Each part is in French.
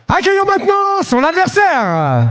Accueillons maintenant son adversaire.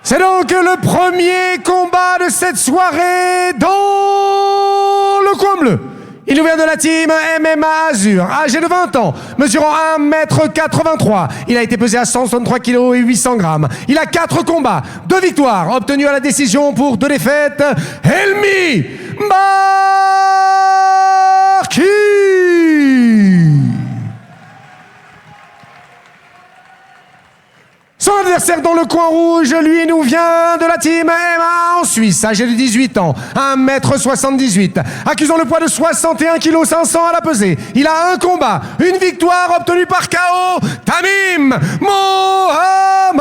C'est donc le premier combat de cette soirée dans le coin bleu. Il nous vient de la team MMA Azur, âgé de 20 ans, mesurant 1m83. Il a été pesé à 163 kg et 800 grammes. Il a 4 combats, 2 victoires, obtenues à la décision pour 2 défaites. Helmi Marquis. Son adversaire dans le coin rouge, lui, nous vient de la team MMA en Suisse, âgé de 18 ans, 1m78, accusant le poids de 61 kg 500 à la pesée. Il a un combat, une victoire obtenue par KO, Tamim Mohammadi.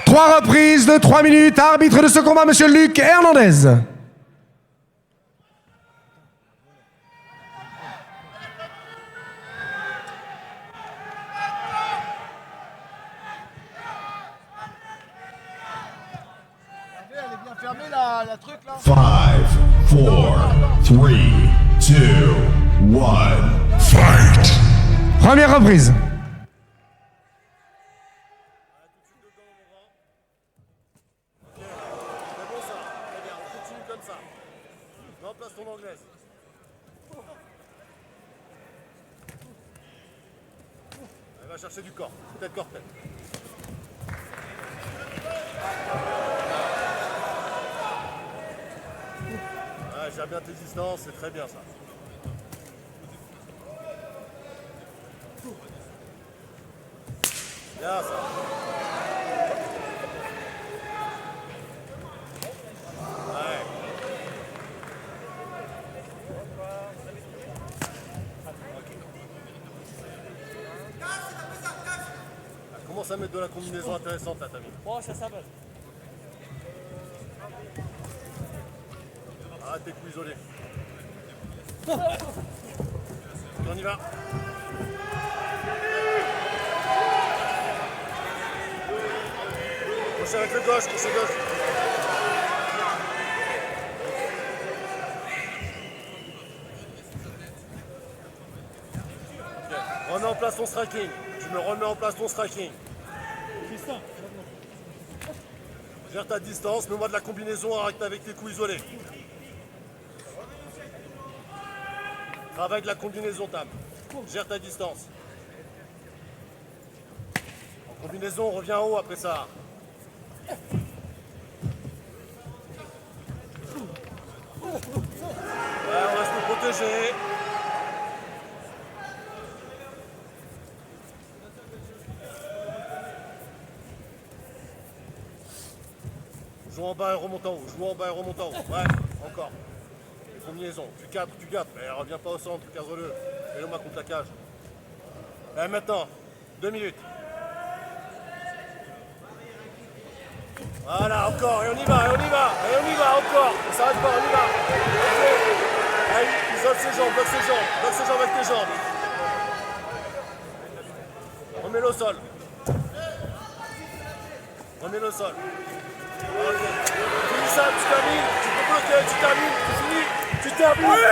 3 reprises de 3 minutes, arbitre de ce combat, monsieur Luc Hernandez. La truc, là. 5, 4, 3, 2, 1, fight! Première reprise. C'est bon ça, très bien, on continue comme ça. Mets en place ton anglaise. Elle va chercher du corps, tête corps tête. Ouais, gère bien tes distances, c'est très bien ça. Bien ça. Ouais. Elle commence à mettre de la combinaison intéressante là, Tamim. Bon, ça s'abat. Arrête tes coups isolés. On y va. Couchez avec le gauche, couchez gauche. Okay. Remets en place ton striking. Tu me remets en place ton striking. Gère ta distance, mets-moi de la combinaison, arrête avec tes coups isolés. Travaille de la combinaison, Tam. Gère ta distance. En combinaison, on revient en haut après ça. Ouais, on reste protégé. Joue en bas et remonte en haut. Joue en bas et remonte en haut. Ouais, encore. Combinaison. Tu cadres. Mais reviens pas au centre, cadre-le. Mets-le-moi contre la cage. Et maintenant, 2 minutes. Voilà, encore, et on y va, encore. On s'arrête pas, on y va. Ok. Allez, isole ses jambes, bloque ses jambes avec tes jambes. Remets-le au sol. Remets-le au sol. Ok. Finis ça, tu termines, tu peux bloquer, tu termines, tu finis, tu termines.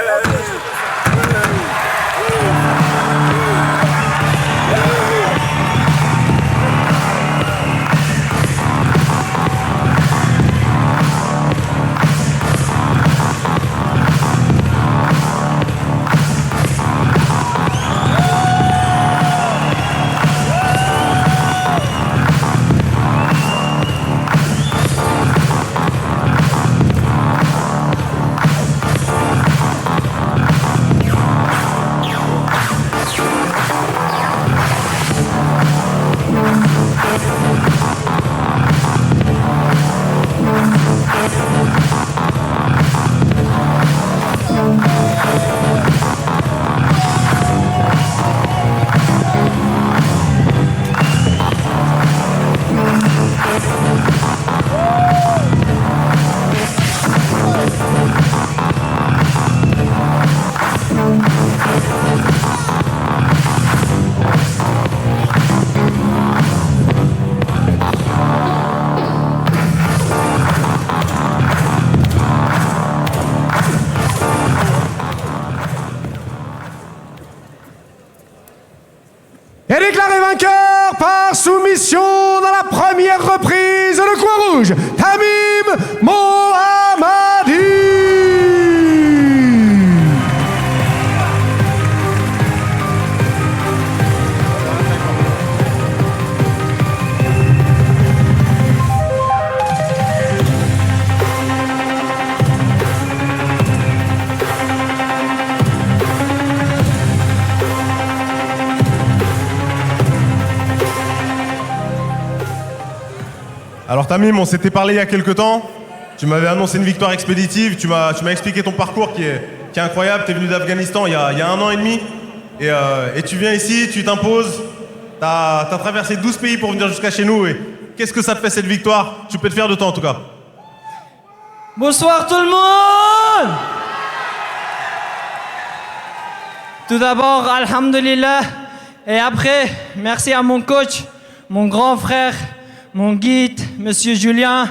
Et déclaré vainqueur par soumission dans la première reprise, le coin rouge, Tamim Mohammadi. Alors Tamim, on s'était parlé il y a quelques temps, tu m'avais annoncé une victoire expéditive, tu m'as expliqué ton parcours qui est incroyable, tu es venu d'Afghanistan il y a 1 an et demi, et tu viens ici, tu t'imposes, t'as traversé 12 pays pour venir jusqu'à chez nous, et qu'est-ce que ça te fait cette victoire? Tu peux te fier de toi en tout cas. Bonsoir tout le monde. Tout d'abord, alhamdulillah, et après, merci à mon coach, mon grand frère, mon guide, Monsieur Julien,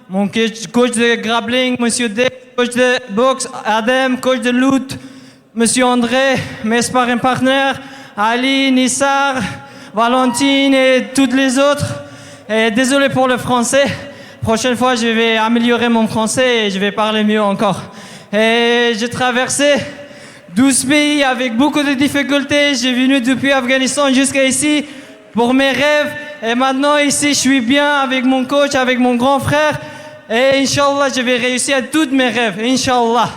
mon coach de grappling, Monsieur Dave, coach de boxe, Adam, coach de lutte, Monsieur André, mes sparring partners, Ali, Nissar, Valentine et toutes les autres. Et désolé pour le français. Prochaine fois, je vais améliorer mon français et je vais parler mieux encore. Et j'ai traversé 12 pays avec beaucoup de difficultés. J'ai venu depuis Afghanistan jusqu'à ici pour mes rêves. Et maintenant, ici, je suis bien avec mon coach, avec mon grand frère. Et Inch'Allah, je vais réussir à tous mes rêves. Inch'Allah.